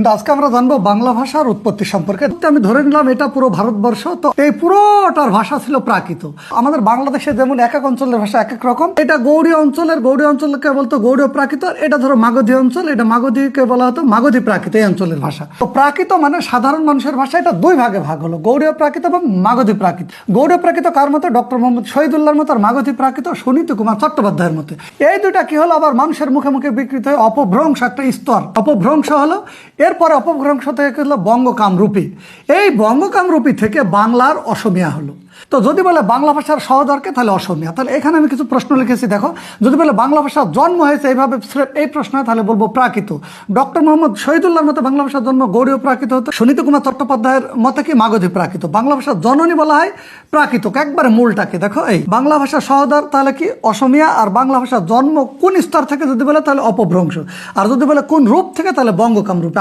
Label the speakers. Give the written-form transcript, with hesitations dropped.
Speaker 1: কিন্তু আজকে আমরা জানবো বাংলা ভাষার উৎপত্তি সম্পর্কে। আমি ধরে নিলাম এটা পুরো ভারতবর্ষ, তো এই পুরোটার ভাষা ছিল প্রাকৃত। আমাদের বাংলাদেশে যেমন এক এক অঞ্চলের ভাষা এক এক রকম, এটা গৌড়ীয় অঞ্চলকে বলতো গৌড়ীয় প্রাকৃত, এটা ধরো মাগধী অঞ্চল, এটা মাগধীকে বলা হতো মাগধী প্রাকৃত, এই অঞ্চলের ভাষা। তো প্রাকৃত মানে সাধারণ মানুষের ভাষা, এটা দুই ভাগে ভাগ হলো, গৌড়ীয় প্রাকৃত এবং মাগধী প্রাকৃত। গৌড়ীয় প্রাকৃত কার মতো? ডক্টর মোহাম্মদ শহীদুল্লাহর মতো। আর মাগধী প্রাকৃত সুনীতি কুমার চট্টোপাধ্যায়ের মতো। এই দুইটা কি হলো আবার মানুষের মুখে মুখে বিকৃত হয়ে অপভ্রংশ একটা স্তর, অপভ্রংশ হলো। এরপরে অপভ্রংশ থেকে হলো বঙ্গকামরূপী। এই বঙ্গকামরূপী থেকে বাংলার অসমীয়া হলো। তো যদি বলে বাংলা ভাষার সহদরকে, তাহলে অসমীয়া। তাহলে এখানে আমি কিছু প্রশ্ন লিখেছি, দেখো। যদি বলে বাংলা ভাষার জন্ম হয়েছে এইভাবে এই প্রশ্নে, তাহলে বলবো প্রাকৃত। ডক্টর মোহাম্মদ শহীদুল্লাহর মতো বাংলা ভাষার জন্ম গৌড়ীয় প্রাকৃত হতো। সুনীতি কুমার চট্টোপাধ্যায়ের মতে কি মাগধী প্রাকৃত। বাংলা ভাষার জননী বলা হয় প্রাকৃত, একবারে মূলটাকে। দেখো, এই বাংলা ভাষার সহদর তাহলে কি অসমীয়া। আর বাংলা ভাষার জন্ম কোন স্তর থেকে যদি বলে, তাহলে অপভ্রংশ। আর যদি বলে কোন রূপ থেকে, তাহলে বঙ্গকামরূপী।